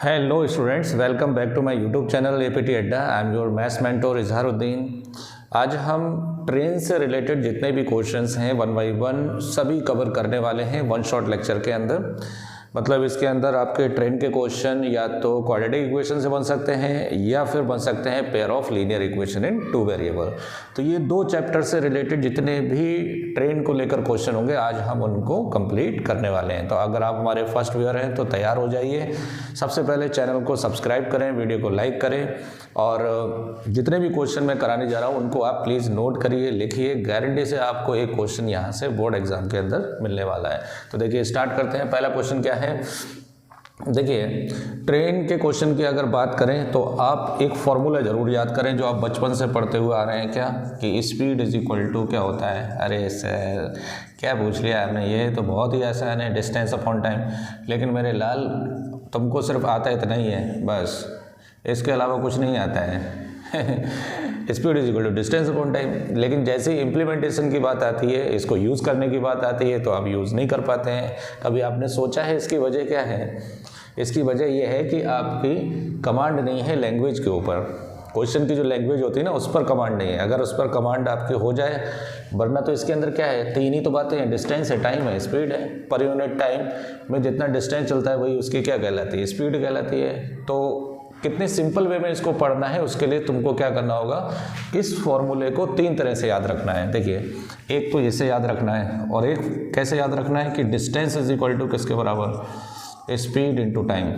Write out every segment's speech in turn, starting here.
Hello students, welcome back to my YouTube channel APT Adda. I am your maths mentor Izharuddin. आज हम train से related जितने भी questions हैं वन बाई वन सभी कवर करने वाले हैं वन शॉट लेक्चर के अंदर। मतलब इसके अंदर आपके ट्रेन के क्वेश्चन या तो क्वाड्रेटिक इक्वेशन से बन सकते हैं या फिर बन सकते हैं pair of linear equation in two variable. तो ये दो चैप्टर से रिलेटेड जितने भी ट्रेन को लेकर क्वेश्चन होंगे आज हम उनको कंप्लीट करने वाले हैं। तो अगर आप हमारे फर्स्ट व्यूअर हैं तो तैयार हो जाइए। सबसे पहले चैनल को सब्सक्राइब करें, वीडियो को लाइक करें और जितने भी क्वेश्चन मैं कराने जा रहा हूँ उनको आप प्लीज़ नोट करिए, लिखिए। गारंटी से आपको एक क्वेश्चन यहाँ से बोर्ड एग्जाम के अंदर मिलने वाला है। तो देखिए स्टार्ट करते हैं। पहला क्वेश्चन क्या है, देखिए ट्रेन के क्वेश्चन की अगर बात करें तो आप एक फॉर्मूला जरूर याद करें जो आप बचपन से पढ़ते हुए आ रहे हैं। क्या कि स्पीड इज इक्वल टू क्या होता है। अरे सर क्या पूछ लिया आपने, ये तो बहुत ही आसान है, डिस्टेंस अपॉन टाइम। लेकिन मेरे लाल तुमको सिर्फ आता इतना ही है, बस इसके अलावा कुछ नहीं आता है। Speed is equal to distance upon time. लेकिन जैसे ही इम्प्लीमेंटेशन की बात आती है, इसको यूज़ करने की बात आती है तो आप यूज़ नहीं कर पाते हैं। कभी आपने सोचा है इसकी वजह क्या है? इसकी वजह यह है कि आपकी कमांड नहीं है लैंग्वेज के ऊपर। क्वेश्चन की जो लैंग्वेज होती है ना, उस पर कमांड नहीं है। अगर उस पर कमांड आपकी हो जाए, वरना तो इसके अंदर क्या है, तीन ही तो बातें हैं, डिस्टेंस है, टाइम है, स्पीड है। पर यूनिट टाइम में जितना डिस्टेंस चलता है वही उसकी क्या कहलाती है, स्पीड कहलाती है। तो कितने सिंपल वे में इसको पढ़ना है, उसके लिए तुमको क्या करना होगा, इस फॉर्मूले को तीन तरह से याद रखना है। देखिए एक तो इसे याद रखना है और एक कैसे याद रखना है कि डिस्टेंस इज इक्वल टू किसके बराबर, speed into time,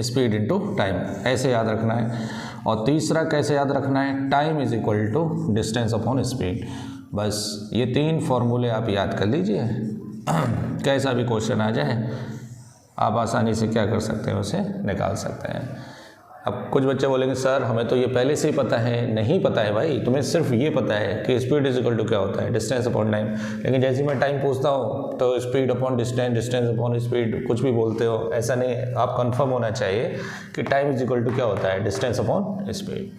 speed into time, ऐसे याद रखना है। और तीसरा कैसे याद रखना है, time is equal to distance upon speed. बस ये तीन फॉर्मूले आप याद कर लीजिए। कैसा भी क्वेश्चन आ जाए आप आसानी से क्या कर सकते हैं, उसे निकाल सकते हैं। अब कुछ बच्चे बोलेंगे सर हमें तो ये पहले से ही पता है। नहीं पता है भाई, तुम्हें सिर्फ ये पता है कि स्पीड इज इक्वल टू क्या होता है, डिस्टेंस अपॉन टाइम। लेकिन जैसे मैं टाइम पूछता हूँ तो speed upon distance, distance upon speed कुछ भी बोलते हो। ऐसा नहीं, आप कंफर्म होना चाहिए कि टाइम इज इक्वल टू क्या होता है, डिस्टेंस अपॉन स्पीड।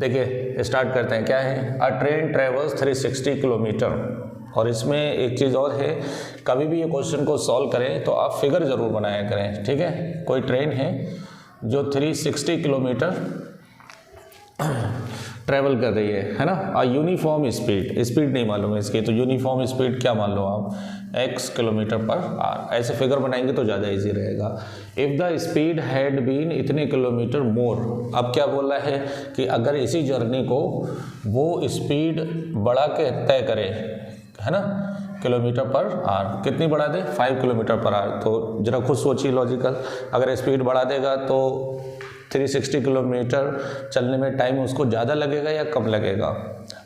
देखिए स्टार्ट करते हैं। क्या है, अ ट्रेन ट्रेवल्स 360 किलोमीटर। और इसमें एक चीज़ और है, कभी भी ये क्वेश्चन को सॉल्व करें तो आप फिगर ज़रूर बनाया करें, ठीक है। कोई ट्रेन है जो 360 किलोमीटर ट्रैवल कर रही है ना। आ यूनिफॉर्म स्पीड, स्पीड नहीं मालूम है इसकी, तो यूनिफॉर्म स्पीड क्या मान लो आप, x किलोमीटर पर आवर। ऐसे फिगर बनाएंगे तो ज़्यादा इजी रहेगा। If the speed had been इतने किलोमीटर मोर। अब क्या बोल रहा है कि अगर इसी जर्नी को वो स्पीड बढ़ा के तय करे, है ना, किलोमीटर पर आवर, कितनी बढ़ा दे, 5 किलोमीटर पर आवर। तो जरा खुद सोचिए लॉजिकल, अगर स्पीड बढ़ा देगा तो 360 किलोमीटर चलने में टाइम उसको ज़्यादा लगेगा या कम लगेगा?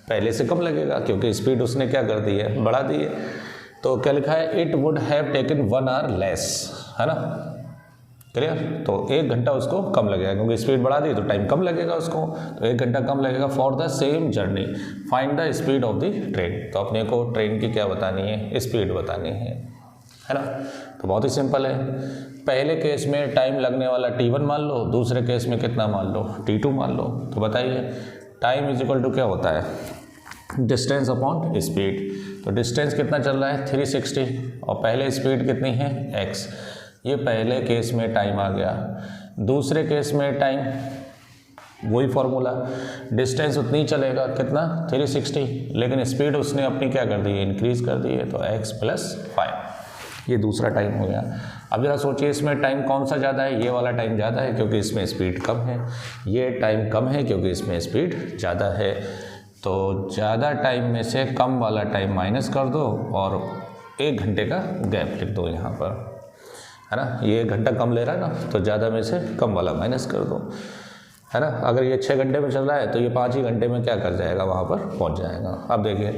पहले से कम लगेगा क्योंकि स्पीड उसने क्या कर दी है, बढ़ा दी है। तो क्या लिखा है, it would have taken 1 our less, है ना, क्लियर। तो 1 घंटा उसको कम लगेगा क्योंकि स्पीड बढ़ा दी तो टाइम कम लगेगा उसको, तो 1 घंटा कम लगेगा for the same journey. Find the speed of the train. तो अपने को ट्रेन की क्या बतानी है, स्पीड बतानी है ना। तो बहुत ही सिंपल है। पहले केस में टाइम लगने वाला t1 मान लो, दूसरे केस में कितना मान लो, t2 मान लो। तो बताइए टाइम इज इक्वल टू क्या होता है, डिस्टेंस अपॉन स्पीड। तो डिस्टेंस कितना चल रहा है, 360, और पहले स्पीड कितनी है, x। ये पहले केस में टाइम आ गया। दूसरे केस में टाइम वही फॉर्मूला, डिस्टेंस उतनी ही चलेगा, कितना, 360, लेकिन स्पीड उसने अपनी क्या कर दी है, इंक्रीज कर दी है, तो x + 5। ये दूसरा टाइम हो गया। अब जरा सोचिए इसमें टाइम कौन सा ज़्यादा है, ये वाला टाइम ज़्यादा है क्योंकि इसमें स्पीड कम है। ये टाइम कम है क्योंकि इसमें स्पीड ज़्यादा है। तो ज़्यादा टाइम में से कम वाला टाइम माइनस कर दो और 1 घंटे का गैप लिख दो यहाँ पर, है ना। ये 1 घंटा कम ले रहा है ना, तो ज़्यादा में से कम वाला माइनस कर दो, है ना। अगर ये 6 घंटे में चल रहा है तो ये 5 ही घंटे में क्या कर जाएगा, वहाँ पर पहुँच जाएगा। अब देखिए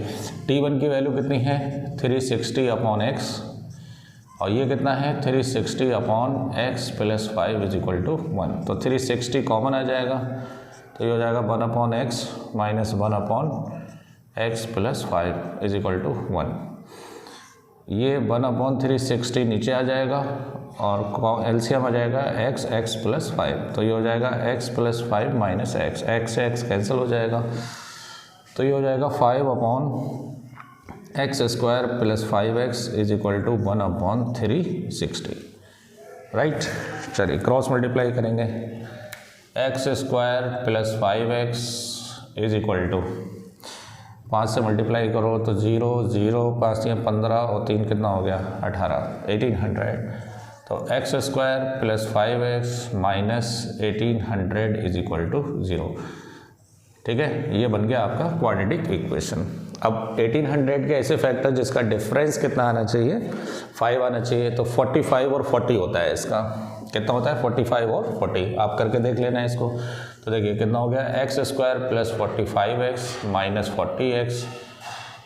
t1 की वैल्यू कितनी है, 360 अपॉन x, और ये कितना है, 360 upon x + 5 is equal to 1। तो 360 कॉमन आ जाएगा, तो ये हो जाएगा 1 upon x minus 1 upon x + 5 is equal to 1। ये 1 अपॉन 360 नीचे आ जाएगा और एलसीएम आ जाएगा x + 5। तो ये हो जाएगा x + 5 माइनस x से x कैंसिल हो जाएगा। तो ये हो जाएगा 5 upon x² + 5x is equal to 1 upon 360, right. चलिए क्रॉस मल्टीप्लाई करेंगे, x square plus 5x is equal to 5 से मल्टीप्लाई करो तो 0 0 5 या 15 और 3 कितना हो गया 18 1800। तो x square plus 5x minus 1800 is equal to 0। ठीक है, ये बन गया आपका क्वाड्रेटिक इक्वेशन। अब 1800 के ऐसे फैक्टर जिसका डिफरेंस कितना आना चाहिए 5 आना चाहिए, तो 45 और 40 होता है इसका। कितना होता है 45 और 40, आप करके देख लेना है इसको। तो देखिए कितना हो गया x square plus 45x minus 40x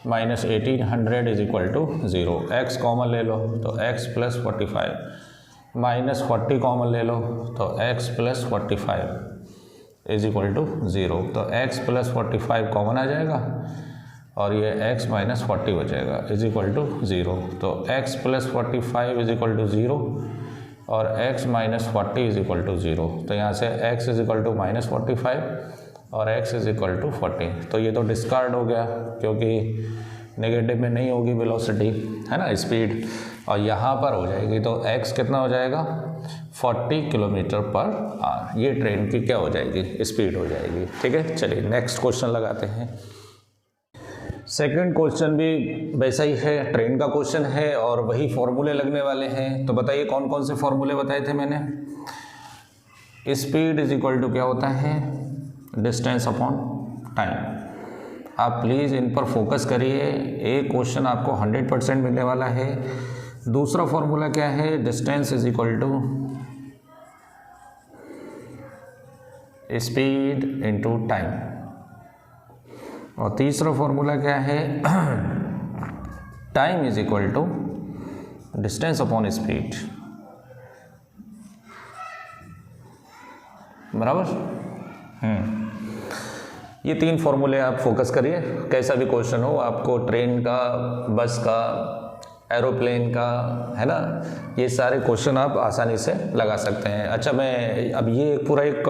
minus 1800 is equal to 0। X common ले लो तो x प्लस 45 माइनस 40 कॉमन ले लो तो x plus 45 is equal to 0। तो x प्लस 45 कॉमन आ जाएगा और ये x माइनस 40 हो जाएगा इज इक्वल टू 0। तो x plus 45 is equal to 0 और x minus 40 is equal to 0। तो यहाँ से x is equal to minus 45 और x इज इक्वल टू 40। तो ये तो डिस्कार्ड हो गया क्योंकि नेगेटिव में नहीं होगी वेलोसिटी, है ना, स्पीड, और यहाँ पर हो जाएगी। तो x कितना हो जाएगा 40 किलोमीटर पर आवर। ये ट्रेन की क्या हो जाएगी स्पीड हो जाएगी। ठीक है, चलिए नेक्स्ट क्वेश्चन लगाते हैं। सेकंड क्वेश्चन भी वैसा ही है, ट्रेन का क्वेश्चन है और वही फॉर्मूले लगने वाले हैं। तो बताइए कौन कौन से फॉर्मूले बताए थे मैंने। स्पीड इज इक्वल टू क्या होता है डिस्टेंस अपॉन टाइम। आप प्लीज़ इन पर फोकस करिए, एक क्वेश्चन आपको 100% मिलने वाला है। दूसरा फॉर्मूला क्या है distance is equal to speed into time. और तीसरा फॉर्मूला क्या है time is equal to distance upon speed. बराबर। ये 3 फॉर्मूले आप फोकस करिए, कैसा भी क्वेश्चन हो, आपको ट्रेन का, बस का, एरोप्लेन का, है ना, ये सारे क्वेश्चन आप आसानी से लगा सकते हैं। अच्छा, मैं अब ये पूरा एक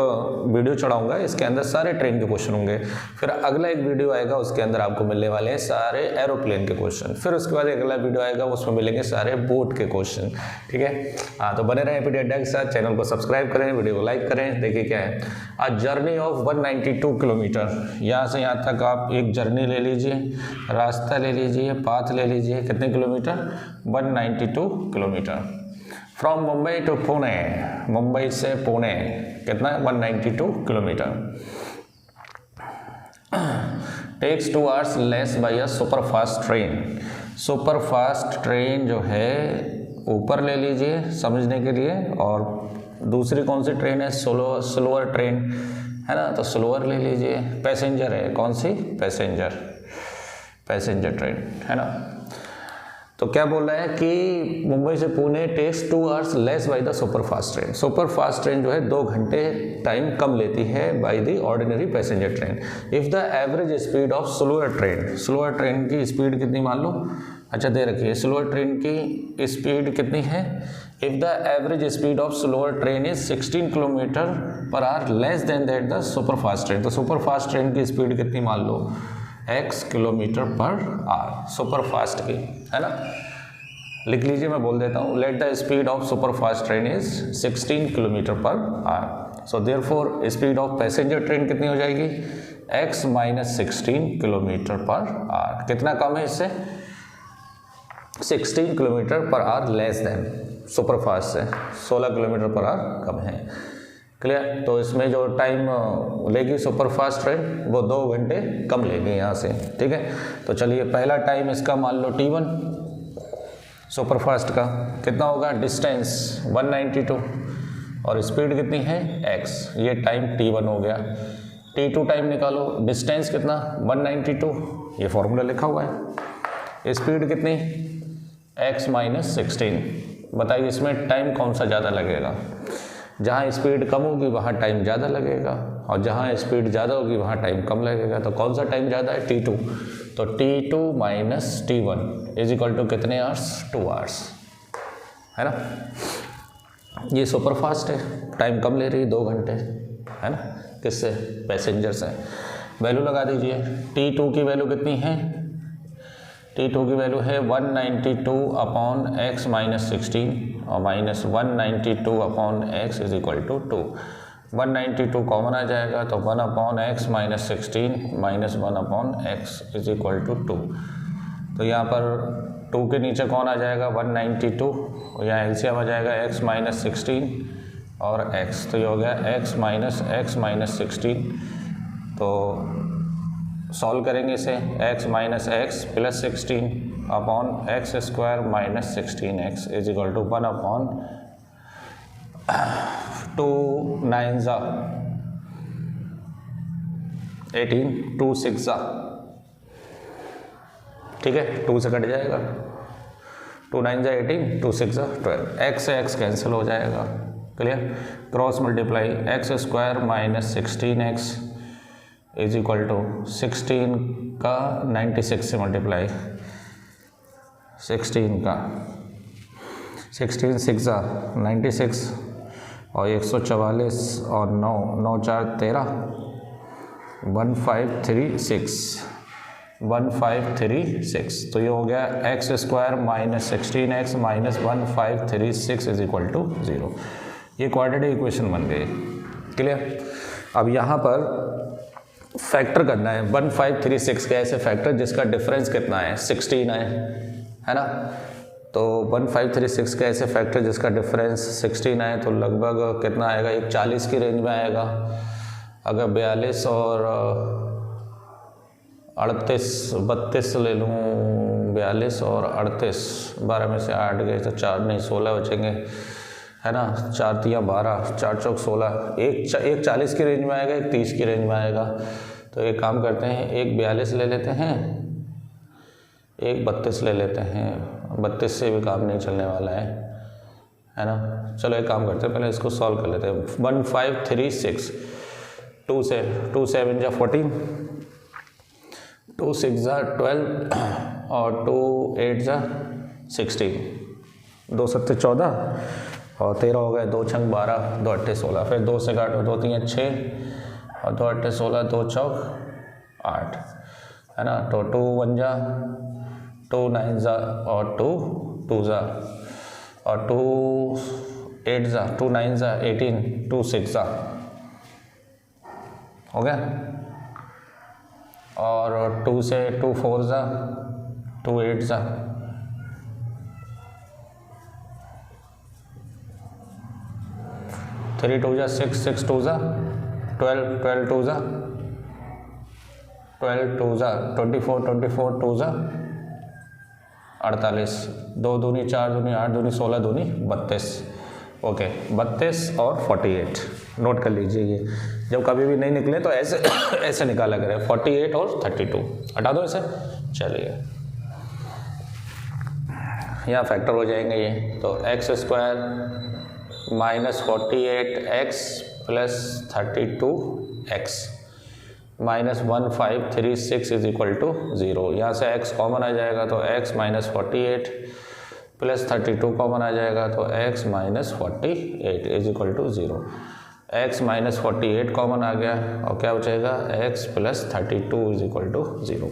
वीडियो चढ़ाऊंगा, इसके अंदर सारे ट्रेन के क्वेश्चन होंगे। फिर अगला एक वीडियो आएगा उसके अंदर आपको मिलने वाले हैं सारे एरोप्लेन के क्वेश्चन। फिर उसके बाद अगला वीडियो आएगा उसमें मिलेंगे सारे बोट के क्वेश्चन। ठीक है, हाँ, तो बने रहें पीडी अड्डा के साथ। चैनल को सब्सक्राइब करें, वीडियो को लाइक करें। देखिए क्या है, अ जर्नी ऑफ 192 किलोमीटर। यहाँ से यहाँ तक आप एक जर्नी ले लीजिए, रास्ता ले लीजिए, पाथ ले लीजिए। कितने kilometre 192 kilometre. From Mumbai to Pune, Mumbai से पुणे कितना 192 kilometre. Takes 2 hours less by a super fast train. Super fast train जो है ऊपर ले लीजिए समझने के लिए, और दूसरी कौन सी ट्रेन है स्लोअर ट्रेन, है ना, तो स्लोअर ले लीजिए। पैसेंजर है कौन सी पैसेंजर ट्रेन, है ना। तो क्या बोल रहा है कि मुंबई से Pune takes 2 hours less by the super fast train. Super fast train जो है 2 घंटे टाइम कम लेती है by the ordinary passenger train. If the average speed of slower train की स्पीड कितनी मान लो, अच्छा दे रखिए, स्लोअर ट्रेन की स्पीड कितनी है। If the average speed of slower train is 16 kilometre per our less than that the super fast train. तो super fast train की स्पीड कितनी मान लो x kilometre per our super fast की, है ना। लिख लीजिए, मैं बोल देता हूँ। Let the speed of super fast train is 16 kilometre per our. So therefore speed of passenger train कितनी हो जाएगी x minus 16 kilometre per our. कितना कम है इससे 16 kilometre per our less than super fast से 16 किलोमीटर पर आवर कम है। Clear. तो इसमें जो टाइम लेगी सुपर फास्ट ट्रेन वो 2 घंटे कम लेगी यहाँ से। ठीक है, तो चलिए पहला टाइम इसका मान लो t1 सुपर फास्ट का कितना होगा, डिस्टेंस 192 और स्पीड कितनी है x, ये टाइम t1 हो गया। t2 टाइम निकालो, डिस्टेंस कितना 192, ये फॉर्मूला लिखा हुआ है। स्पीड कितनी x माइनस 16। बताइए इसमें टाइम कौन सा ज़्यादा लगेगा। जहाँ स्पीड कम होगी वहाँ टाइम ज़्यादा लगेगा और जहाँ स्पीड ज़्यादा होगी वहाँ टाइम कम लगेगा। तो कौन सा टाइम ज़्यादा है t2। तो t2 minus t1 is equal to कितने आवर्स 2 आवर्स, है ना। ये सुपर फास्ट है, टाइम कम ले रही है 2 घंटे, है ना। किससे पैसेंजर से। वैल्यू लगा दीजिए। t2 की वैल्यू कितनी है, t2 की वैल्यू है 192 अपॉन x माइनस 16 और minus 192 upon x is equal to 2। 192 common आ जाएगा तो 1 upon x minus 16 minus 1 upon x is equal to 2। तो यहाँ पर 2 के नीचे कौन आ जाएगा 192, और यहाँ एलसीएम आ जाएगा x माइनस 16 और x, तो ये हो गया x माइनस 16। तो सॉल्व करेंगे इसे, x minus x plus 16 upon x square minus 16x is equal to 1 upon 2 9 ज़ा 18 2 6 ज़ा, ठीक है 2 से कट जाएगा, 2 9 ज़ा 18 2 6 ज़ा 12, x से x कैंसिल हो जाएगा, clear. Cross multiply x square minus 16x is equal to 16 का 96 से मल्टीप्लाई, 16 का 16 6 ज़ा 96 और 144 और 9 9 4 13 1536, तो ये हो गया x square minus 16x minus 1536 is equal to 0। ये क्वाड्रेटिक इक्वेशन बन गई, क्लियर। अब यहाँ पर फैक्टर करना है 1536 का, ऐसे फैक्टर जिसका डिफरेंस कितना है 16 है ना। तो 1536 का ऐसे फैक्टर जिसका डिफरेंस 16 है तो लगभग कितना आएगा, एक 40 की रेंज में आएगा। अगर 42 और 38 32 ले लूँ, 42 और 38 12 में से 8 गए तो 4 नहीं 16 बचेंगे, है ना। 4 तिया 12 4 चौक 16, एक 40 की रेंज में आएगा, एक 30 की रेंज में आएगा। तो एक काम करते हैं, एक 42 ले लेते हैं, एक 32 ले लेते हैं, 32 से भी काम नहीं चलने वाला है ना। चलो एक काम करते हैं, पहले इसको सॉल्व कर लेते हैं। 1536 2 से 2 7 जा 14, 2 6 जा 12 और 2 8 जा 16, 2 7 14 और 13 हो गए, 2 छंग 12 2 8 16, फिर 2 से काटो, 2 3 6 और 2 8 16, 2 चौक 8, है ना। तो 2 1 जा 2 9 जा और 2 2 जा और 2 8 जा 2 9 जा 18 2 6 जा, हो गया। और 2 से 2 4 जा 2 8 जा, 3 2 जा 6 6 2 जा 12 12 2 जा 12 2 जा 24 24 2 जा 48, 2 दूनी 4 दूनी 8 दूनी 16 दूनी 32, ओके 32 और 48 नोट कर लीजिए। ये जब कभी भी नहीं निकले तो ऐसे ऐसे निकाला करें, 48 और 32 हटा दो इसे, चलिए यहाँ फैक्टर हो जाएंगे ये। तो x square minus 48x plus 32x minus 1536 is equal to 0। यहाँ से x कॉमन आ जाएगा तो x माइनस 48 प्लस 32 कॉमन आ जाएगा तो x minus 48 is equal to 0। x minus 48 common आ गया और क्या बचेगा x plus 32 is equal to 0।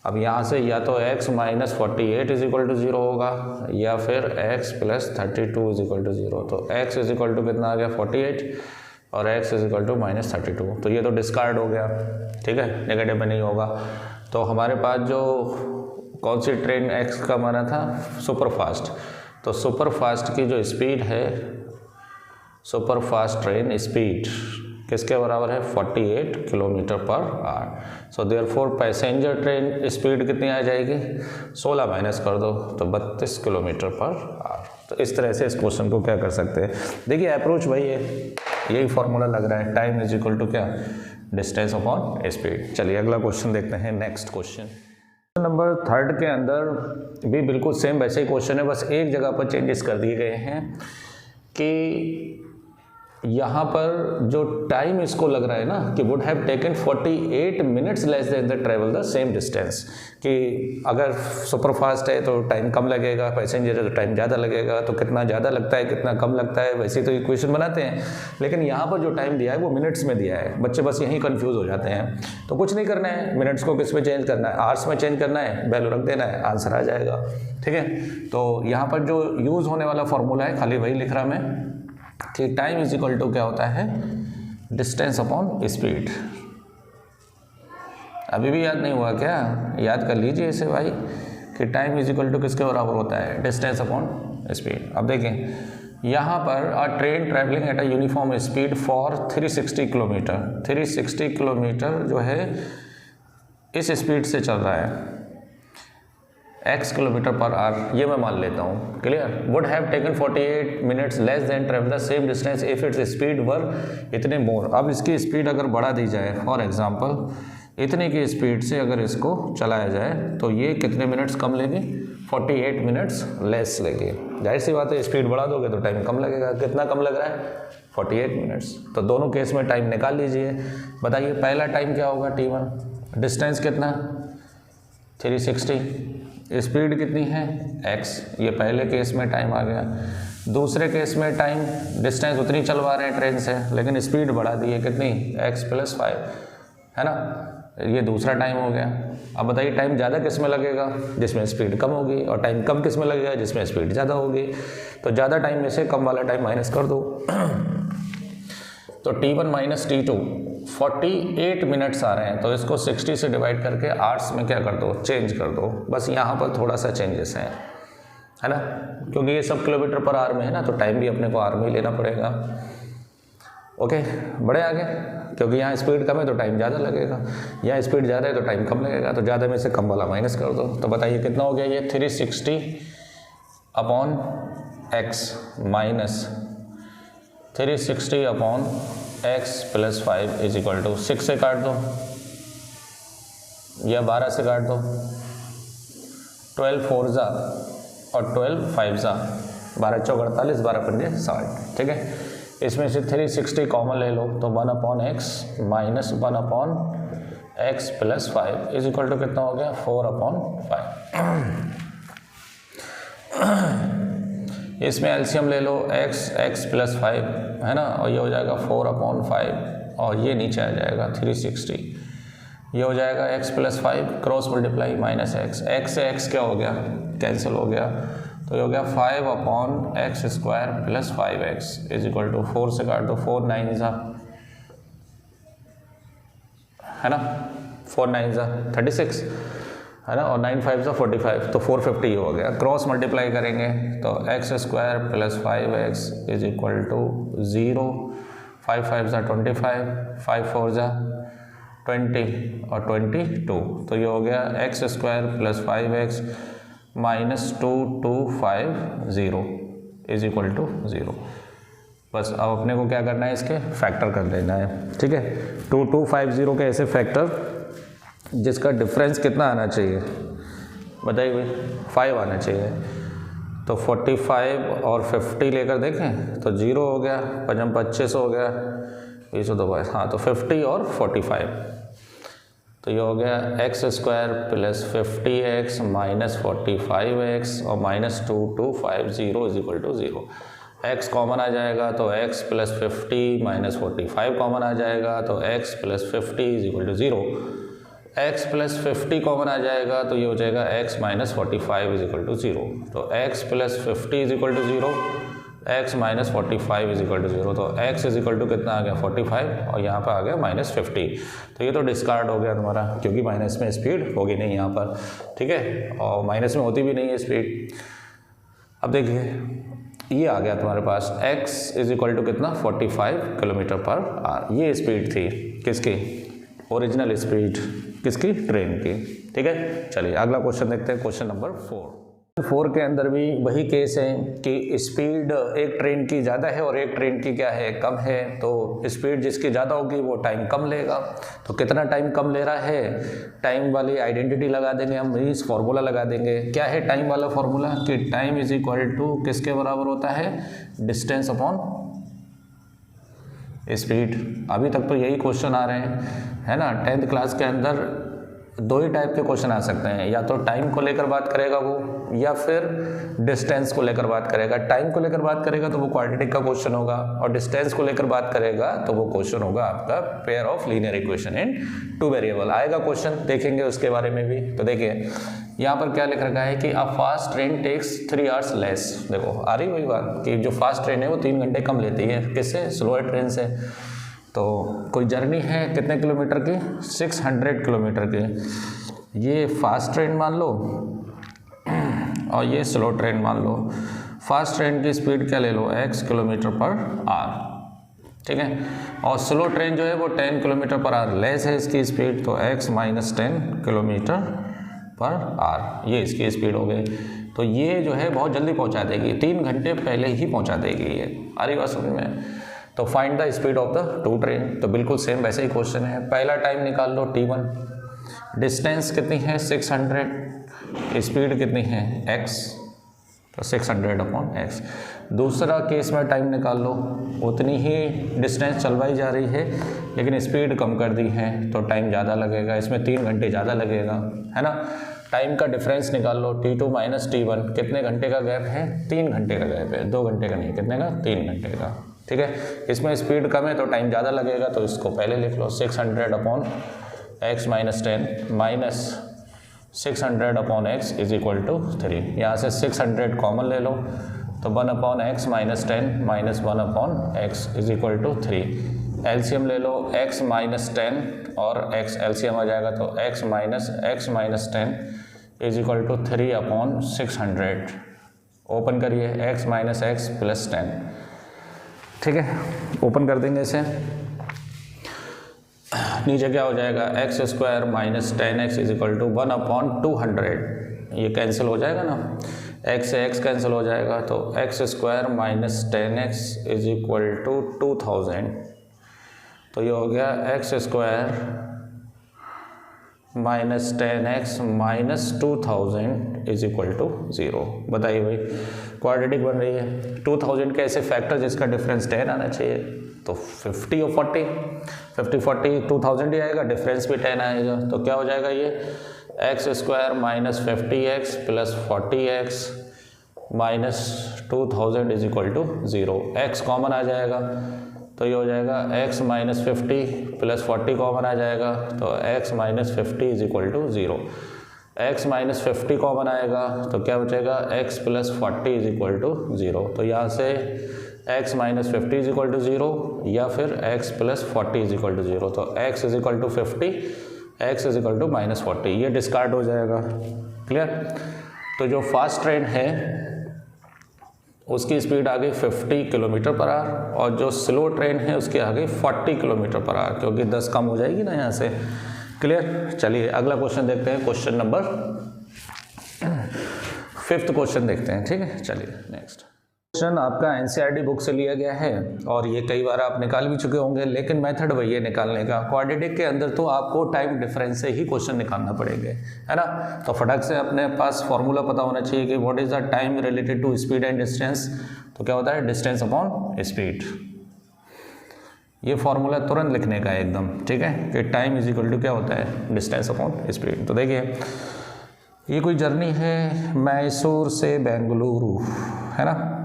अब यहाँ से या तो x minus 48 is equal to 0 होगा या फिर x plus 32 is equal to 0। तो x इज इक्वल टू कितना आ गया 48 और x is equal to minus 32, तो ये तो डिस्कार्ड हो गया, ठीक है, नेगेटिव में नहीं होगा। तो हमारे पास जो कौन सी ट्रेन x का माना था सुपर फास्ट, तो सुपर फास्ट की जो स्पीड है, सुपर फास्ट ट्रेन स्पीड किसके बराबर है 48 kilometre per our. So therefore passenger train speed कितनी आ जाएगी 16 माइनस कर दो तो 32 किलोमीटर पर आवर। तो इस तरह से इस क्वेश्चन को क्या कर सकते हैं, देखिए अप्रोच वही है, यही फॉर्मूला लग रहा है, टाइम इज इक्वल टू क्या डिस्टेंस अपॉन स्पीड। चलिए अगला क्वेश्चन देखते हैं, नेक्स्ट क्वेश्चन नंबर 3 के अंदर भी बिल्कुल सेम वैसे ही क्वेश्चन है, बस एक जगह पर चेंजेस कर दिए गए हैं कि यहाँ पर जो टाइम इसको लग रहा है ना कि would have taken 48 minutes less than the travel the same distance, कि अगर सुपर फास्ट है तो टाइम कम लगेगा, पैसेंजर है तो टाइम ज़्यादा लगेगा, तो कितना ज़्यादा लगता है कितना कम लगता है, वैसे तो इक्वेशन बनाते हैं, लेकिन यहाँ पर जो टाइम दिया है वो मिनट्स में दिया है। बच्चे बस यहीं कंफ्यूज हो जाते हैं। तो कुछ नहीं करना है, मिनट्स को किस में चेंज करना है, आवर्स में चेंज करना है, वैल्यू रख देना है, आंसर आ जाएगा। ठीक है, तो यहाँ पर जो यूज़ होने वाला फॉर्मूला है खाली वही लिख रहा मैं कि टाइम इज इक्वल टू क्या होता है, डिस्टेंस अपॉन स्पीड। अभी भी याद नहीं हुआ क्या? याद कर लीजिए इसे भाई कि टाइम इज इक्वल टू किसके बराबर होता है, डिस्टेंस अपॉन स्पीड। अब देखें यहाँ पर अ train travelling at a uniform speed for 360 kilometre, 360 kilometre जो है इस स्पीड से चल रहा है, x किलोमीटर पर आवर, ये मैं मान लेता हूँ। Clear? Would have taken 48 minutes less than travel the same distance if its speed were इतने मोर। अब इसकी स्पीड अगर बढ़ा दी जाए, फॉर एग्जांपल इतने की स्पीड से अगर इसको चलाया जाए तो ये कितने मिनट्स कम लेगी, 48 मिनट्स लेस लेगी। जाहिर सी बात है स्पीड बढ़ा दोगे तो टाइम कम लगेगा। कितना कम लग रहा है, 48 मिनट्स। तो दोनों केस में टाइम निकाल लीजिए। बताइए पहला टाइम क्या होगा, t1, डिस्टेंस कितना 360, स्पीड कितनी है x, ये पहले केस में टाइम आ गया। दूसरे केस में टाइम, डिस्टेंस उतनी चलवा रहे हैं ट्रेन से लेकिन स्पीड बढ़ा दी है कितनी, x + 5, है ना, ये दूसरा टाइम हो गया। अब बताइए टाइम ज़्यादा किस में लगेगा, जिसमें स्पीड कम होगी, और टाइम कम किस में लगेगा, जिसमें स्पीड ज़्यादा होगी। तो ज़्यादा टाइम में से कम वाला टाइम माइनस कर दो। तो t1 माइनस t2 48 मिनट्स आ रहे हैं, तो इसको 60 से डिवाइड करके आवर्स में क्या कर दो, चेंज कर दो। बस यहाँ पर थोड़ा सा चेंजेस हैं, है ना, क्योंकि ये सब किलोमीटर पर आवर में है ना, तो टाइम भी अपने को आवर में ही लेना पड़ेगा। ओके, बढ़े आगे, क्योंकि यहाँ स्पीड कम है तो टाइम ज़्यादा लगेगा, यहाँ स्पीड ज़्यादा है तो टाइम कम लगेगा, तो ज़्यादा में से कम वाला माइनस कर दो। तो बताइए कितना हो गया ये, 360 upon x minus 360 upon x + 5 is equal to 6 से काट दो या 12 से काट दो, 12 4 जा और 12 5 जा, 12 चौक 48, 12 पंजे 60। ठीक है, इसमें से 360 कॉमन ले लो तो 1/x minus 1/x + 5 is equal to कितना हो गया, 4/5। इसमें एलसीएम ले लो, x + 5 है ना, और ये हो जाएगा 4/5, और ये नीचे आ जाएगा 360, ये हो जाएगा x + 5 cross multiply minus x से x क्या हो गया, कैंसिल हो गया, तो ये हो गया 5/x² + 5x is equal to 4 से काट दो, 4 9 जा, है ना, 4 9 जा 36, है ना, और 9 5 जा 45, तो 450 हो गया। क्रॉस मल्टीप्लाई करेंगे तो x² + 5x is equal to 0, 5 5 जा 25, 5 4 जा 20 और 22, तो ये हो गया x² + 5x minus 2250 is equal to 0। बस अब अपने को क्या करना है, इसके फैक्टर कर देना है। ठीक है, 2250 के ऐसे फैक्टर जिसका डिफरेंस कितना आना चाहिए, बताइए भाई, 5 आना चाहिए। तो 45 और 50 लेकर देखें तो 0 हो गया, 5 25 हो गया, 20 तो भाई, हाँ, तो 50 और 45, तो ये हो गया x² + 50x माइनस 45x और minus 2250 is equal to 0। x common आ जाएगा तो x + 50 माइनस 45 कॉमन आ जाएगा, तो x + 50 is equal to 0। x + 50 common आ जाएगा तो ये हो जाएगा x - 45 इज इक्वल टू 0। तो x + 50 is equal to 0, x - 45 is equal to 0, तो x इज इक्वल टू कितना आ गया 45 और यहाँ पर आ गया -50। तो ये तो डिस्कार्ड हो गया तुम्हारा, क्योंकि माइनस में स्पीड होगी नहीं यहाँ पर। ठीक है, और माइनस में होती भी नहीं है स्पीड। अब देखिए ये आ गया तुम्हारे पास x इज इक्वल टू कितना 45 किलोमीटर पर आवर। ये स्पीड थी किसकी, ओरिजिनल स्पीड किसकी, ट्रेन की। ठीक है, चलिए अगला क्वेश्चन देखते हैं, क्वेश्चन नंबर 4 के अंदर भी वही केस है कि स्पीड एक ट्रेन की ज़्यादा है और एक ट्रेन की क्या है, कम है। तो स्पीड जिसकी ज़्यादा होगी वो टाइम कम लेगा। तो कितना टाइम कम ले रहा है, टाइम वाली आइडेंटिटी लगा देंगे हम, मीन्स फार्मूला लगा देंगे। क्या है टाइम वाला फार्मूला कि टाइम इज इक्वल टू किसके बराबर होता है, डिस्टेंस अपॉन स्पीड। अभी तक तो यही क्वेश्चन आ रहे हैं, है ना। 10th क्लास के अंदर दो ही टाइप के क्वेश्चन आ सकते हैं, या तो टाइम को लेकर बात करेगा वो, या फिर डिस्टेंस को लेकर बात करेगा। टाइम को लेकर बात करेगा तो वो क्वाड्रेटिक का क्वेश्चन होगा, और डिस्टेंस को लेकर बात करेगा तो वो क्वेश्चन होगा आपका pair of linear equation in 2 variable. आएगा क्वेश्चन, देखेंगे उसके बारे में भी। तो देखिए यहाँ पर क्या लिख रखा है कि a fast train takes 3 hours less. देखो आ रही वही बात कि जो फास्ट ट्रेन है वो 3 घंटे कम लेती है, किससे? स्लोअर ट्रेन से। तो कोई जर्नी है कितने किलोमीटर की? 600 किलोमीटर की। ये फास्ट ट्रेन मान लो और ये स्लो ट्रेन मान लो। फास्ट ट्रेन की स्पीड क्या ले लो? x किलोमीटर पर आवर, ठीक है। और स्लो ट्रेन जो है वो 10 किलोमीटर पर आवर लेस है इसकी स्पीड, तो x minus 10 kilometre per our, ये इसकी स्पीड हो गई। तो ये जो है बहुत जल्दी पहुंचा देगी, 3 घंटे पहले ही पहुंचा देगी ये। आ रही बात समझ में? तो find the speed of the 2 train. तो बिल्कुल सेम वैसे ही क्वेश्चन है। पहला टाइम निकाल लो t1, डिस्टेंस कितनी है? 600, स्पीड कितनी है? x, तो 600/x। दूसरा केस में टाइम निकाल लो, उतनी ही डिस्टेंस चलवाई जा रही है लेकिन स्पीड कम कर दी है, तो टाइम ज़्यादा लगेगा, इसमें 3 घंटे ज़्यादा लगेगा, है ना। टाइम का डिफरेंस निकाल लो, t2 माइनस t1, कितने घंटे का गैप है? 3 घंटे का गैप है, 2 घंटे का नहीं, कितने का? 3 घंटे का, ठीक है। इसमें स्पीड कम है तो टाइम ज़्यादा लगेगा, तो इसको पहले लिख लो, 600/x minus 10 minus 600/x is equal to 3। यहाँ से 600 कॉमन ले लो, तो 1/x minus 10 minus 1/x is equal to 3। LCM ले लो, x माइनस 10 और x एलसीएम आ जाएगा, तो x minus 10 is equal to 3/600। Open करिए, x माइनस x प्लस 10, ठीक है। ओपन कर देंगे इसे, नीचे क्या हो जाएगा? x² minus 10x is equal to 1/200। ये कैंसिल हो जाएगा ना, x से x कैंसिल हो जाएगा, तो x² minus 10x is equal to 2000। तो ये हो गया x² minus 10x minus 2000 is equal to 0। बताइए भाई, क्वाड्रेटिक बन रही है। 2000 के ऐसे फैक्टर जिसका डिफरेंस 10 आना चाहिए, तो 50 और 40, 50 40 2000 ही आएगा, डिफरेंस भी 10 आएगा, तो क्या हो जाएगा ये? x² minus 50x plus 40x minus 2000 is equal to 0। x common आ जाएगा, तो ये हो जाएगा x माइनस 50 प्लस 40 कॉमन आ जाएगा, तो x minus 50 is equal to 0। x minus 50 common आएगा, तो क्या बचेगा? x plus 40 is equal to 0। तो यहाँ से x minus 50 is equal to 0 या फिर x plus 40 is equal to 0। तो x is equal to 50, x is equal to minus 40, ये डिस्कार्ड हो जाएगा। क्लियर? तो जो फास्ट ट्रेन है उसकी स्पीड आ गई 50 किलोमीटर पर आवर, और जो स्लो ट्रेन है उसकी आ गई 40 किलोमीटर पर आवर, क्योंकि 10 कम हो जाएगी ना यहाँ से। क्लियर? चलिए अगला क्वेश्चन देखते हैं, क्वेश्चन नंबर 5th क्वेश्चन देखते हैं, ठीक है। चलिए नेक्स्ट क्वेश्चन आपका एनसीईआरटी बुक से लिया गया है, और ये कई बार आप निकाल भी चुके होंगे, लेकिन मेथड वही है निकालने का। क्वाड्रेटिक के अंदर तो आपको टाइम डिफरेंस से ही क्वेश्चन निकालना पड़ेंगे, है ना। तो फटाक से अपने पास फॉर्मूला पता होना चाहिए कि what is the time related to speed and distance. तो क्या होता है? Distance upon speed. ये फॉर्मूला तुरंत लिखने का है एकदम, ठीक है, कि टाइम इज इक्वल टू क्या होता है? Distance upon speed. तो देखिए ये कोई जर्नी है मैसूर से बेंगलुरु, है ना।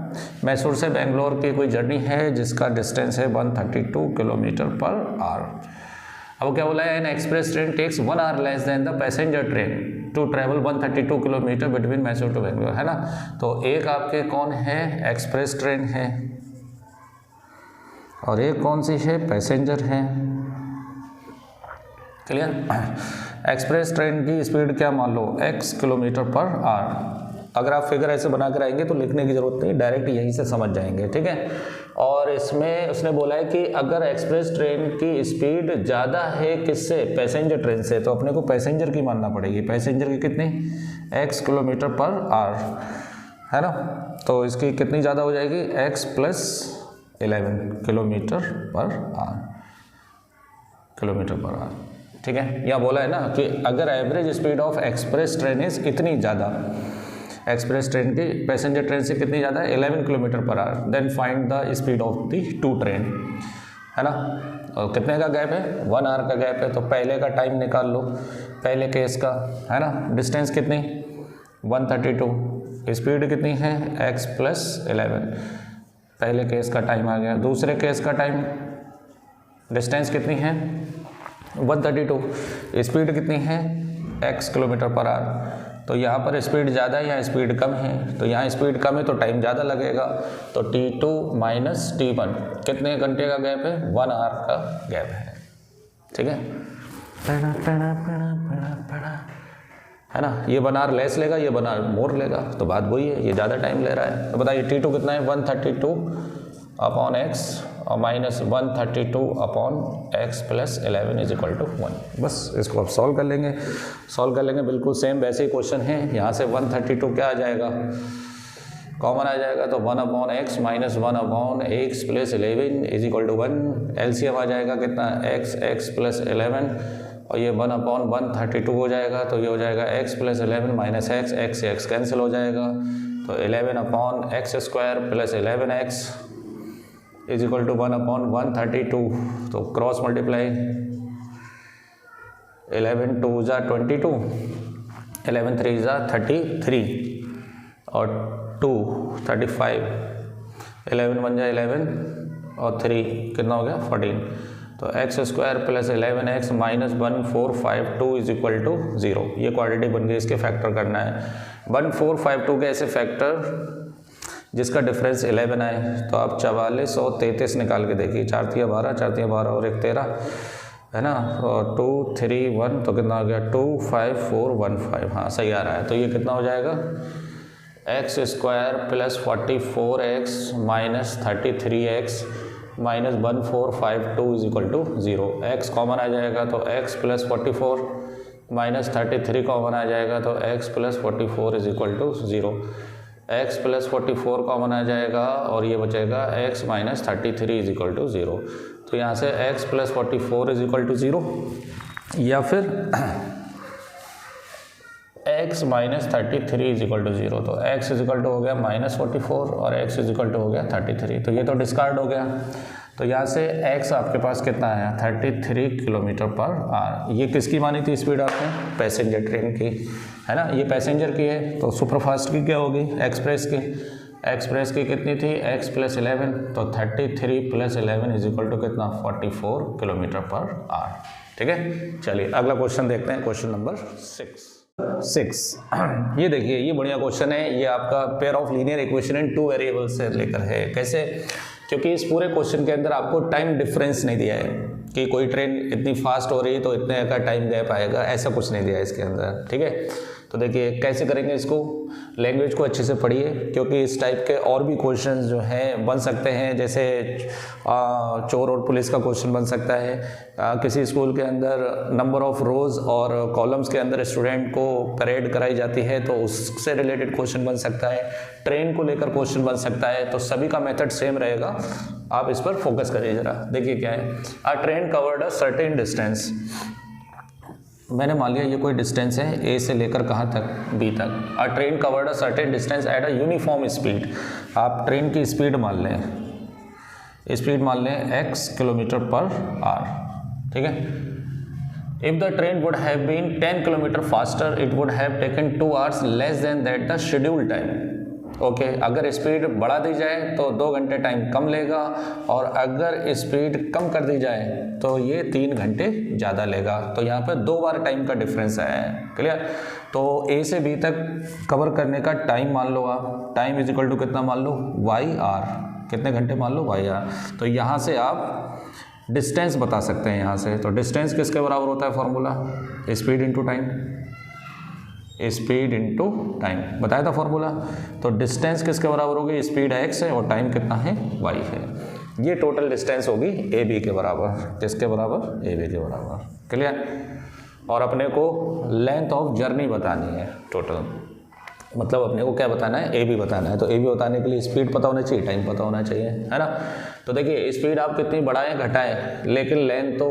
मैसूर से बेंगलोर की कोई जर्नी है जिसका डिस्टेंस है 132 किलोमीटर पर आवर। अब क्या बोला है? An express train takes 1 hour less than the passenger train to travel 132 kilometre between Mysore to Bangalore, है ना। तो एक आपके कौन है? एक्सप्रेस ट्रेन है, और एक कौन सी है? पैसेंजर है। क्लियर? एक्सप्रेस ट्रेन की स्पीड क्या मान लो? x kilometre per our. अगर आप फिगर ऐसे बना कर आएंगे तो लिखने की जरूरत नहीं, डायरेक्ट यहीं से समझ जाएंगे, ठीक है। और इसमें उसने बोला है कि अगर एक्सप्रेस ट्रेन की स्पीड ज़्यादा है किससे? पैसेंजर ट्रेन से, तो अपने को पैसेंजर की मानना पड़ेगी। पैसेंजर की कितनी? x किलोमीटर पर आवर, है ना। तो इसकी कितनी ज़्यादा हो जाएगी? x plus 11 kilometre per hour, ठीक है। यहाँ बोला है ना कि अगर average speed of express train is इतनी ज़्यादा, एक्सप्रेस ट्रेन की पैसेंजर ट्रेन से कितनी ज़्यादा है? 11 kilometre per hour, then find the speed of the 2 train, है ना। और कितने का गैप है, 1 आवर का गैप है, तो पहले का टाइम निकाल लो, पहले केस का, है ना। डिस्टेंस कितनी 132, स्पीड कितनी है x प्लस 11, पहले केस का टाइम आ गया। दूसरे केस का टाइम, डिस्टेंस कितनी है 132, स्पीड कितनी है x किलोमीटर पर आवर। तो यहाँ पर स्पीड ज़्यादा है, यहाँ स्पीड कम है, तो यहाँ स्पीड कम है तो टाइम ज़्यादा लगेगा। तो t2 माइनस t1, कितने घंटे का गैप है, 1 आवर का गैप है, ठीक है। है ना, ये 1 आवर लेस लेगा, ये 1 आवर मोर लेगा, तो बात वही है, ये ज़्यादा टाइम ले रहा है। तो बताइए t2 कितना है, 132 अपॉन x और minus 132 upon x plus 11 is equal to 1। बस इसको आप सॉल्व कर लेंगे, बिल्कुल सेम वैसे ही क्वेश्चन है। यहाँ से 132 क्या आ जाएगा, कॉमन आ जाएगा, तो 1 upon x minus 1 upon x plus 11 is equal to 1। LCM आ जाएगा कितना, x प्लस 11, और ये 1 अपॉन 132 हो जाएगा, तो ये हो जाएगा x प्लस 11 माइनस x से x कैंसिल हो जाएगा, तो 11 upon x square plus 11x is equal to 1 upon 132, तो क्रॉस मल्टीप्लाई 11 2 ज़ा 22, 11 3 ज़ा 33 और 2 35, 11 1 ज़ा 11 और 3 कितना हो गया 14, तो x square plus 11x minus 1452 is equal to 0। ये क्वाड्रेटिक बन गई, इसके फैक्टर करना है 1452 के ऐसे फैक्टर जिसका डिफरेंस 11 आए। तो आप 44 और 33 निकाल के देखिए, 4 3 12, 4 3 12 और 1 13, है ना, और 2 3 1, तो कितना हो गया 2 5 4 1 5, हाँ सही आ रहा है। तो ये कितना हो जाएगा, x square plus 44x minus 33x minus 1452 is equal to 0। X common आ जाएगा तो x प्लस 44 माइनस 33 कॉमन आ जाएगा, तो x plus 44 is equal to 0। x plus 44 common आ जाएगा और ये बचेगा x minus 33 is equal to 0। तो यहाँ से x plus 44 is equal to 0, या फिर x minus 33 is equal to 0। तो x इज इक्वल टू हो गया माइनस 44 और x इज इक्वल टू हो गया 33, तो ये तो डिस्कार्ड हो गया। तो यहाँ से x आपके पास कितना आया 33 किलोमीटर पर आवर। ये किसकी मानी थी स्पीड आपने, पैसेंजर ट्रेन की, है ना, ये पैसेंजर की है। तो सुपरफास्ट की क्या होगी, एक्सप्रेस की कितनी थी x प्लस 11, तो 33 प्लस 11 इज इक्वल टू कितना 44 किलोमीटर पर आवर, ठीक है। चलिए अगला क्वेश्चन देखते हैं, क्वेश्चन नंबर 6। ये देखिए, ये बढ़िया क्वेश्चन है। ये आपका pair of linear equation in 2 variables से लेकर है। कैसे, क्योंकि इस पूरे क्वेश्चन के अंदर आपको टाइम डिफरेंस नहीं दिया है कि कोई ट्रेन इतनी फास्ट हो रही है तो इतने का टाइम गैप आएगा, ऐसा कुछ नहीं दिया है इसके अंदर, ठीक है। तो देखिए कैसे करेंगे इसको, लैंग्वेज को अच्छे से पढ़िए, क्योंकि इस टाइप के और भी क्वेश्चंस जो हैं बन सकते हैं। जैसे चोर और पुलिस का क्वेश्चन बन सकता है। किसी स्कूल के अंदर नंबर ऑफ रोज़ और कॉलम्स के अंदर स्टूडेंट को परेड कराई जाती है, तो उससे रिलेटेड क्वेश्चन बन सकता है। ट्रेन को लेकर क्वेश्चन बन सकता है। तो सभी का मेथड सेम रहेगा, आप इस पर फोकस करिए ज़रा। देखिए क्या है, अ train covered a certain distance. मैंने मान लिया ये कोई डिस्टेंस है ए से लेकर कहाँ तक, बी तक। अ train covered a certain distance at a uniform speed. आप ट्रेन की स्पीड मान लें, स्पीड मान लें x किलोमीटर पर आवर, ठीक है। If the train would have been 10 kilometre faster it would have taken 2 hours less than that the schedule time. Okay, अगर speed बढ़ा दी जाए तो 2 घंटे टाइम कम लेगा, और अगर स्पीड कम कर दी जाए तो ये 3 घंटे ज़्यादा लेगा। तो यहाँ पर 2 बार टाइम का डिफरेंस है, क्लियर। तो ए से बी तक कवर करने का टाइम मान लो आप, टाइम इज इक्वल टू कितना मान लो वाई आर, कितने घंटे मान लो वाई आर। तो यहाँ से आप डिस्टेंस बता सकते हैं यहाँ से। तो डिस्टेंस किसके बराबर होता है formula, speed into time, speed into time बताया था फॉर्मूला। तो डिस्टेंस किसके बराबर होगी, स्पीड x है और टाइम कितना है y है। ये टोटल डिस्टेंस होगी ए बी के बराबर, किसके बराबर, ए बी के बराबर, क्लियर। और अपने को लेंथ ऑफ जर्नी बतानी है टोटल, मतलब अपने को क्या बताना है, ए बी बताना है। तो ए बी बताने के लिए स्पीड पता होना चाहिए, टाइम पता होना चाहिए, है ना। तो देखिए स्पीड आप कितनी बढ़ाएं घटाएं, लेकिन लेंथ तो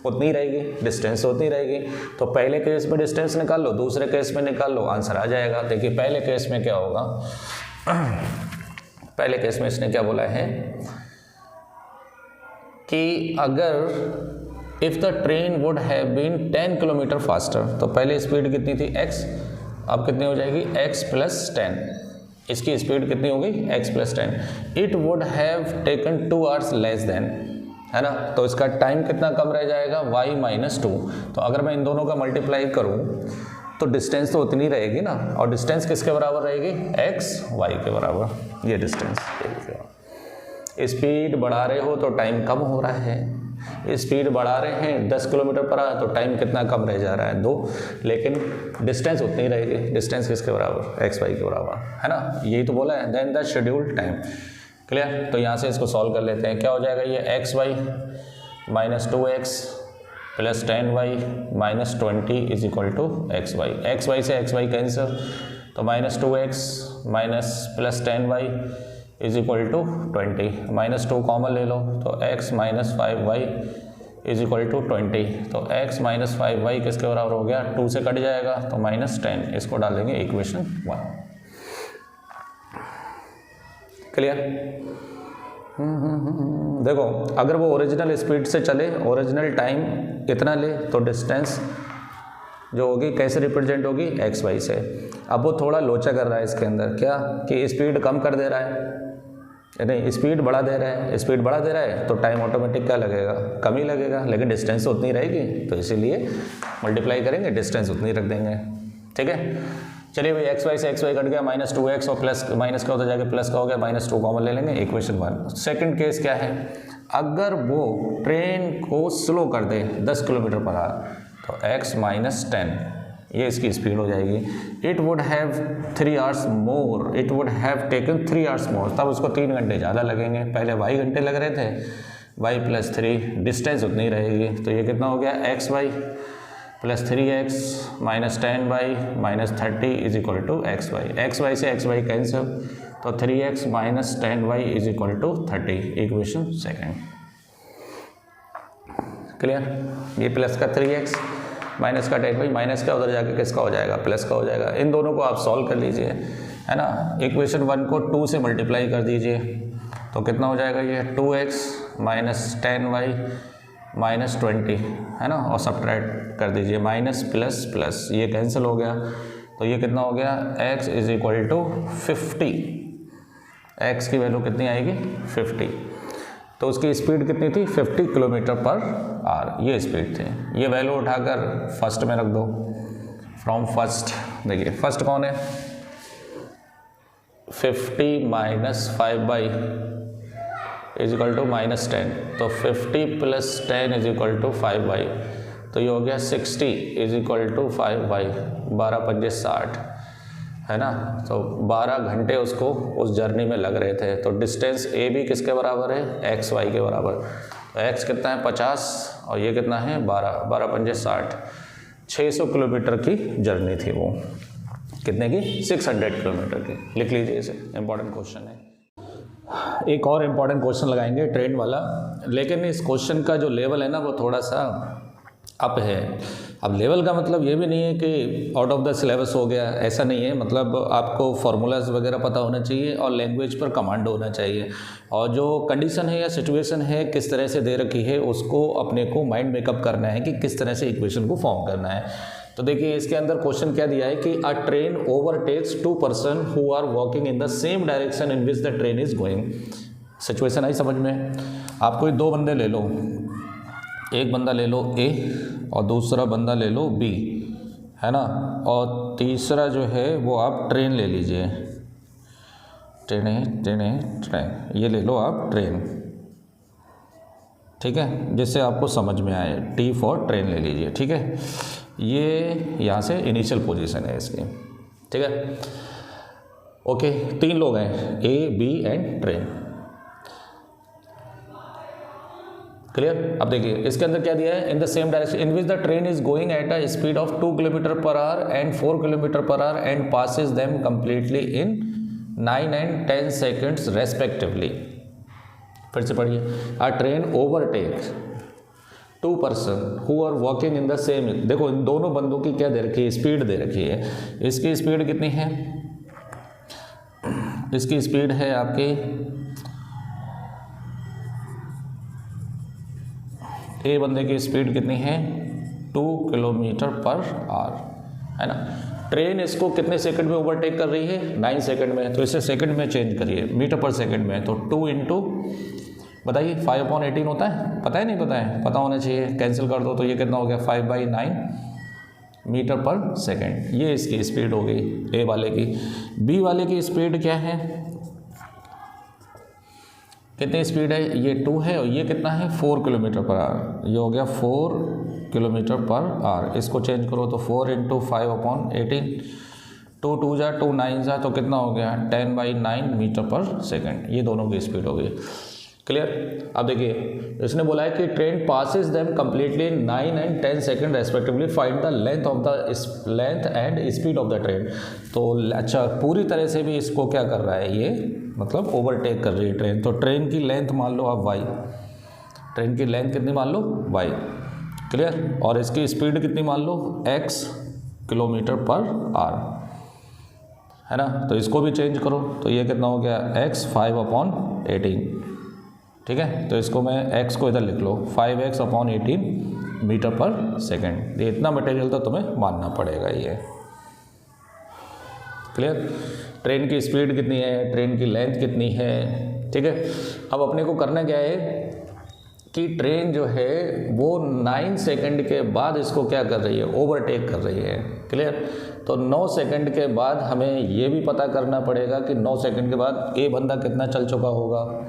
उतनी रहेगी, डिस्टेंस उतनी रहेगी। तो पहले केस में डिस्टेंस निकाल लो, दूसरे केस में निकाल लो, आंसर आ जाएगा। देखिए पहले केस में क्या होगा, पहले केस में इसने क्या बोला है कि अगर if the train would have been 10 kilometre faster, तो पहले स्पीड कितनी थी x, अब कितनी हो जाएगी x + 10, इसकी स्पीड कितनी हो गई x + 10। It would have taken 2 hours less than, है ना, तो इसका टाइम कितना कम रह जाएगा y - 2। तो अगर मैं इन दोनों का मल्टीप्लाई करूं तो डिस्टेंस तो उतनी रहेगी ना, और डिस्टेंस किसके बराबर रहेगी, x y के बराबर, ये डिस्टेंस। स्पीड बढ़ा रहे हो तो टाइम कम हो रहा है, स्पीड बढ़ा रहे हैं 10 किलोमीटर पर आवर तो टाइम कितना कम रह जा रहा है 2, लेकिन डिस्टेंस उतनी रहेगी, डिस्टेंस किसके बराबर, x y के बराबर, है ना, यही तो बोला है। Then the scheduled time, clear. तो यहाँ से इसको सॉल्व कर लेते हैं, क्या हो जाएगा ये x y - 2x + 10y - 20 = x y से x y कैंसिल, तो -2x + 10y = 20, -2 कॉमन ले लो तो x - 5y = 20, तो x - 5y किसके बराबर हो गया, 2 से कट जाएगा तो -10, इसको डालेंगे इक्वेशन 1, क्लियर। देखो अगर वो ओरिजिनल स्पीड से चले, ओरिजिनल टाइम इतना ले, तो डिस्टेंस जो होगी कैसे रिप्रेजेंट होगी, एक्स वाई से। अब वो थोड़ा लोचा कर रहा है इसके अंदर, क्या कि स्पीड कम कर दे रहा है, नहीं स्पीड बढ़ा दे रहा है, स्पीड बढ़ा दे रहा है तो टाइम ऑटोमेटिक क्या लगेगा, कम ही लगेगा, लेकिन डिस्टेंस तो उतनी रहेगी, तो इसीलिए मल्टीप्लाई करेंगे, डिस्टेंस उतनी रख देंगे, ठीक है। चलिए भाई एक्स वाई से एक्स वाई कट गया, -2x और प्लस माइनस का होता जाके प्लस का हो गया, -2 कॉमन ले लेंगे, इक्वेशन 1। सेकंड केस क्या है, अगर वो ट्रेन को स्लो कर दे 10 किलोमीटर पर आवर, तो x - 10 ये इसकी स्पीड हो जाएगी। It would have 3 hours more, it would have taken 3 hours मोर, तब उसको 3 घंटे ज़्यादा लगेंगे, पहले y घंटे लग रहे थे, y + 3 डिस्टेंस उतनी रहेगी, तो ये कितना हो गया, xy + 3x - 10y - 30 = xy, xy से xy कैंसिल, तो 3x - 10y = 30, equation second, clear. ये प्लस का 3x माइनस का 10y, माइनस का उधर जाके किसका हो जाएगा, प्लस का हो जाएगा। इन दोनों को आप सॉल्व कर लीजिए, है ना, इक्वेशन 1 को 2 से मल्टीप्लाई कर दीजिए, तो कितना हो जाएगा ये 2x - 10y - 20, है ना, और सब्ट्रैक्ट कर दीजिए, माइनस प्लस प्लस ये कैंसिल हो गया, तो ये कितना हो गया, x = 50, x की वैल्यू कितनी आएगी 50, तो उसकी स्पीड कितनी थी 50 किलोमीटर पर आवर, ये स्पीड थी। ये वैल्यू उठाकर फर्स्ट में रख दो, फ्रॉम फर्स्ट, देखिए फर्स्ट कौन है, 50 - 5y = -10, तो 50 + 10 = 5y, तो ये हो गया 60 = 5y, 12 × 5 = 60, है ना, तो 12 घंटे उसको उस जर्नी में लग रहे थे। तो डिस्टेंस ए भी किसके बराबर है, एक्स वाई के बराबर, तो एक्स कितना है 50 और ये कितना है 12, 12 × 5 = 60, 600 किलोमीटर की जर्नी थी वो, कितने की 600 किलोमीटर की, लिख लीजिए इसे, इंपॉर्टेंट क्वेश्चन है। एक और इम्पॉर्टेंट क्वेश्चन लगाएंगे ट्रेन वाला, लेकिन इस क्वेश्चन का जो लेवल है ना वो थोड़ा सा अप है। अब लेवल का मतलब ये भी नहीं है कि आउट ऑफ द सिलेबस हो गया, ऐसा नहीं है, मतलब आपको फार्मूलाज वगैरह पता होना चाहिए और लैंग्वेज पर कमांड होना चाहिए, और जो कंडीशन है या सिचुएशन है किस तरह से दे रखी है उसको अपने को माइंड मेकअप करना है कि किस तरह से इक्वेशन को फॉर्म करना है। तो देखिए इसके अंदर क्वेश्चन क्या दिया है कि a train overtakes 2 person who are walking in the same direction in which the train is going. Situation आई समझ में, आप कोई 2 बंदे ले लो, एक बंदा ले लो ए और दूसरा बंदा ले लो बी, है ना, और तीसरा जो है वो आप ट्रेन ले लीजिए, ट्रेन ये ले लो आप ट्रेन, ठीक है, जिससे आपको समझ में आए, टी फॉर ट्रेन ले लीजिए, ठीक है। ये यहाँ से इनिशियल पोजीशन है इसकी, ठीक है, ओके। 3 लोग हैं, A B and train, clear. अब देखिए इसके अंदर क्या दिया है, in the same direction in which the train is going at a speed of 2 kilometre per hour and 4 kilometre per hour and passes them completely in 9 and 10 seconds respectively. फिर से पढ़िए, a train overtakes 2 person who are walking in the same, देखो इन दोनों बंदों की क्या दे रखी है, स्पीड दे रखी है। इसकी स्पीड कितनी है, इसकी स्पीड है आपकी ए बंदे की स्पीड कितनी है 2 किलोमीटर पर आवर, है ना। ट्रेन इसको कितने सेकंड में ओवरटेक कर रही है 9 सेकंड में, तो इसे सेकंड में चेंज करिए, मीटर पर सेकंड में, तो 2 इंटू बताइए 5/18 होता है, पता है नहीं पता है, पता होना चाहिए, कैंसिल कर दो, तो ये कितना हो गया 5/9 मीटर पर सेकंड। ये इसकी स्पीड हो गई ए वाले की। बी वाले की स्पीड क्या है, कितनी स्पीड है, ये 2 है और ये कितना है 4 किलोमीटर पर आवर, ये हो गया 4 किलोमीटर पर आवर। इसको चेंज करो तो 4 इंटू 5/18, 2 2 जा 2 9 जा, तो कितना हो गया 10/9 मीटर पर सेकंड। ये दोनों की स्पीड हो गई। क्लियर। अब देखिए इसने बोला है कि train passes them completely in 9 and 10 second respectively, find the length and speed of the train. तो अच्छा पूरी तरह से भी इसको क्या कर रहा है, ये मतलब ओवरटेक कर रही है ट्रेन। तो ट्रेन की लेंथ मान लो आप y, ट्रेन की लेंथ कितनी मान लो y, क्लियर। और इसकी स्पीड कितनी मान लो x किलोमीटर पर आवर, है ना। तो इसको भी चेंज करो, तो ये कितना हो गया x 5/18, ठीक है। तो इसको मैं x को इधर लिख लो 5x/18 मीटर पर सेकंड। ये इतना मटेरियल तो तुम्हें मानना पड़ेगा ये, क्लियर। ट्रेन की स्पीड कितनी है, ट्रेन की लेंथ कितनी है, ठीक है। अब अपने को करना क्या है कि ट्रेन जो है वो 9 सेकंड के बाद इसको क्या कर रही है, ओवरटेक कर रही है, क्लियर। तो 9 सेकंड के बाद हमें ये भी पता करना पड़ेगा कि 9 सेकंड के बाद ए बंदा कितना चल चुका होगा,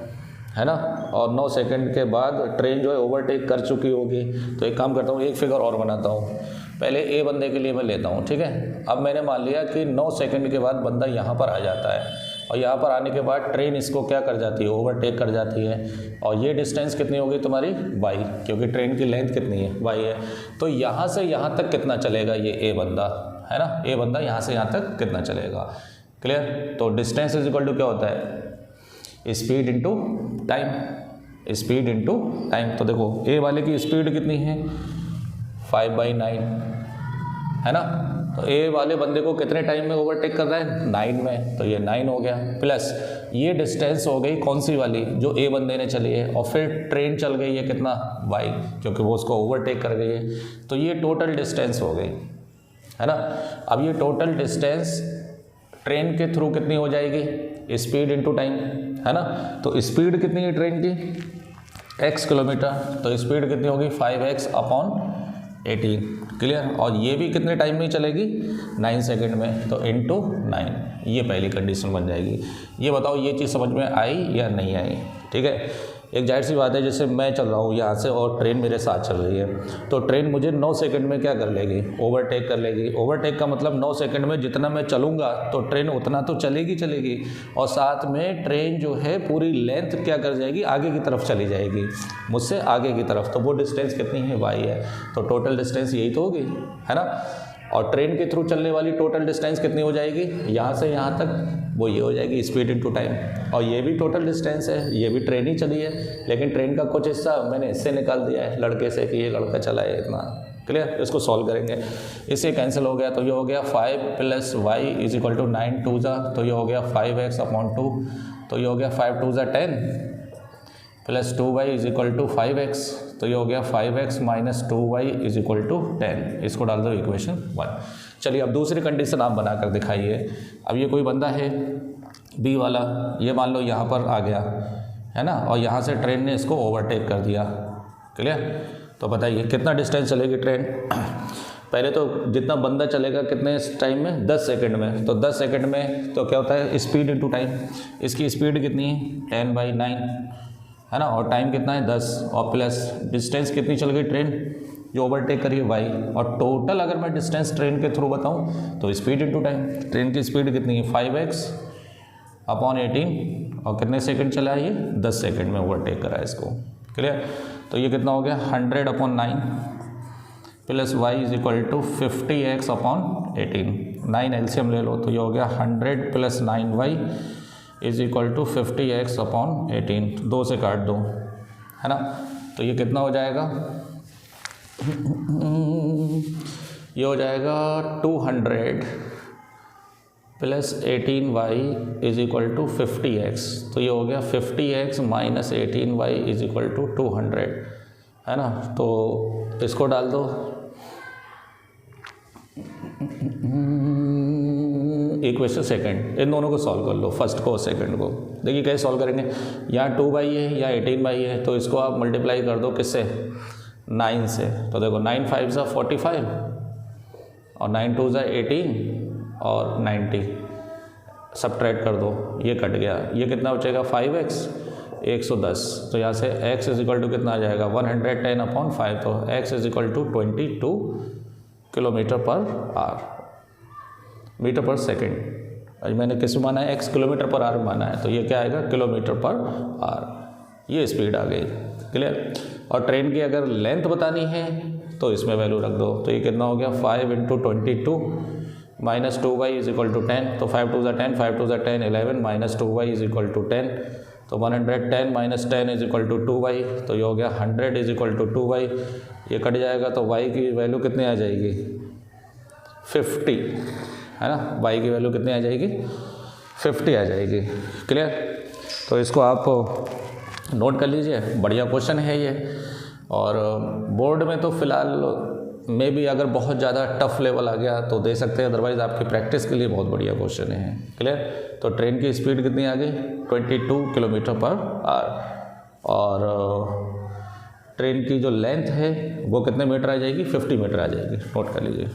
है ना। और 9 सेकंड के बाद ट्रेन जो है ओवरटेक कर चुकी होगी। तो एक काम करता हूँ, एक फिगर और बनाता हूँ, पहले ए बंदे के लिए मैं लेता हूँ, ठीक है। अब मैंने मान लिया कि 9 सेकंड के बाद बंदा यहाँ पर आ जाता है, और यहाँ पर आने के बाद ट्रेन इसको क्या कर जाती है, ओवरटेक कर जाती है। और ये डिस्टेंस कितनी होगी तुम्हारी y, क्योंकि ट्रेन की लेंथ कितनी है y है। तो यहाँ से यहाँ तक कितना चलेगा ये ए बंदा, है ना। ए बंदा यहाँ से यहाँ तक कितना चलेगा, क्लियर। तो डिस्टेंस इज इक्वल टू क्या होता है, speed into time, speed into time. तो देखो ए वाले की स्पीड कितनी है 5/9, है ना। तो ए वाले बंदे को कितने टाइम में ओवरटेक कर रहा है 9 में, तो ये 9 हो गया, प्लस ये डिस्टेंस हो गई कौन सी वाली जो ए बंदे ने चली है, और फिर ट्रेन चल गई है कितना y, क्योंकि वो उसको ओवरटेक कर गई है। तो ये टोटल डिस्टेंस हो गई, है ना। अब ये टोटल डिस्टेंस ट्रेन के थ्रू कितनी हो जाएगी, स्पीड इंटू टाइम, है ना। तो स्पीड कितनी है ट्रेन की x किलोमीटर, तो स्पीड कितनी होगी 5x/18, क्लियर। और ये भी कितने टाइम में चलेगी 9 सेकंड में, तो इंटू 9, ये पहली कंडीशन बन जाएगी। ये बताओ ये चीज़ समझ में आई या नहीं आई, ठीक है। एक जाहिर सी बात है, जैसे मैं चल रहा हूँ यहाँ से और ट्रेन मेरे साथ चल रही है, तो ट्रेन मुझे 9 सेकंड में क्या कर लेगी, ओवरटेक कर लेगी। ओवरटेक का मतलब 9 सेकंड में जितना मैं चलूँगा तो ट्रेन उतना तो चलेगी, और साथ में ट्रेन जो है पूरी लेंथ क्या कर जाएगी, आगे की तरफ चली जाएगी, मुझसे आगे की तरफ। तो वो डिस्टेंस कितनी है y है, तो टोटल डिस्टेंस यही तो होगी, है ना। और ट्रेन के थ्रू चलने वाली टोटल डिस्टेंस कितनी हो जाएगी, यहाँ से यहाँ तक, वो ये हो जाएगी स्पीड इनटू टाइम। और ये भी टोटल डिस्टेंस है, ये भी ट्रेन ही चली है, लेकिन ट्रेन का कुछ हिस्सा मैंने इससे निकाल दिया है लड़के से कि ये लड़का चला है इतना, क्लियर। इसको सॉल्व करेंगे, इससे कैंसिल हो गया, तो ये हो गया 5 + y = 9 2 जा, तो ये हो गया 5x/2, तो ये हो गया 5 2 जा 10 + 2y = 5x, तो ये हो गया 5x - 2y = 10। इसको डाल दो इक्वेशन 1। चलिए अब दूसरी कंडीशन आप बनाकर दिखाइए। अब ये कोई बंदा है बी वाला, ये मान लो यहाँ पर आ गया, है ना, और यहाँ से ट्रेन ने इसको ओवरटेक कर दिया, क्लियर। तो बताइए कितना डिस्टेंस चलेगी ट्रेन। पहले तो जितना बंदा चलेगा कितने टाइम में, 10 सेकंड में। तो 10 सेकंड में तो क्या होता है, स्पीड इनटू टाइम। इसकी स्पीड कितनी है 10/9, है ना, और टाइम कितना है 10, और प्लस डिस्टेंस कितनी चल गई ट्रेन जो ओवरटेक करिए y। और टोटल अगर मैं डिस्टेंस ट्रेन के थ्रू बताऊं तो स्पीड इनटू टाइम। ट्रेन की स्पीड कितनी है 5x/18, और कितने सेकंड चला है ये 10 सेकंड में ओवरटेक करा है इसको, क्लियर। तो ये कितना हो गया 100/9 + y = 50x/18, 9 एलसीएम ले लो, तो ये हो गया 100 + 9y = 50x/18, 2 से काट दो, है ना। तो ये कितना हो जाएगा, ये हो जाएगा 200 + 18y = 50x, तो ये हो गया 50x - 18y = 200, है ना। तो इसको डाल दो, इक्वेशन सेकंड, इन दोनों को सॉल्व कर लो, फर्स्ट को सेकंड को। देखिए कैसे सॉल्व करेंगे, यहाँ 2 है या 18 है, तो इसको आप मल्टीप्लाई कर दो किससे, 9 से। तो देखो 9 5 ज़ा 45 और 9 2 ज़ा 18 और 90, सब्ट्रैक्ट कर दो, ये कट गया, ये कितना बचेगा 5x 110। तो यहाँ से x इज इक्वल टू कितना आ जाएगा 110/5, तो x इज इक्वल टू 22 kilometre per hour, metre per second. आज मैंने किस माना है, x किलोमीटर पर आवर माना है, तो ये क्या आएगा किलोमीटर पर आवर, ये स्पीड आ गई। क्लियर। और ट्रेन की अगर लेंथ बतानी है तो इसमें वैल्यू रख दो, तो ये कितना हो गया 5 × 22 minus 2y is equal to 10, तो 5 2 ज़ा 10, 5 2 ज़ा 10 11 minus 2y is equal to 10, तो 110 minus 10 is equal to 2y, तो ये हो गया 100 इज इक्वल टू 2y, ये कट जाएगा तो y की वैल्यू कितनी आ जाएगी 50, है ना। y की वैल्यू कितनी आ जाएगी 50 आ जाएगी। क्लियर। तो इसको आप नोट कर लीजिए, बढ़िया क्वेश्चन है ये। और बोर्ड में तो फिलहाल में भी अगर बहुत ज़्यादा टफ लेवल आ गया तो दे सकते हैं, अदरवाइज़ आपकी प्रैक्टिस के लिए बहुत बढ़िया क्वेश्चन है। क्लियर। तो ट्रेन की स्पीड कितनी आ गई 22 किलोमीटर पर आवर, और ट्रेन की जो लेंथ है वो कितने मीटर आ जाएगी 50 मीटर आ जाएगी, नोट कर लीजिए।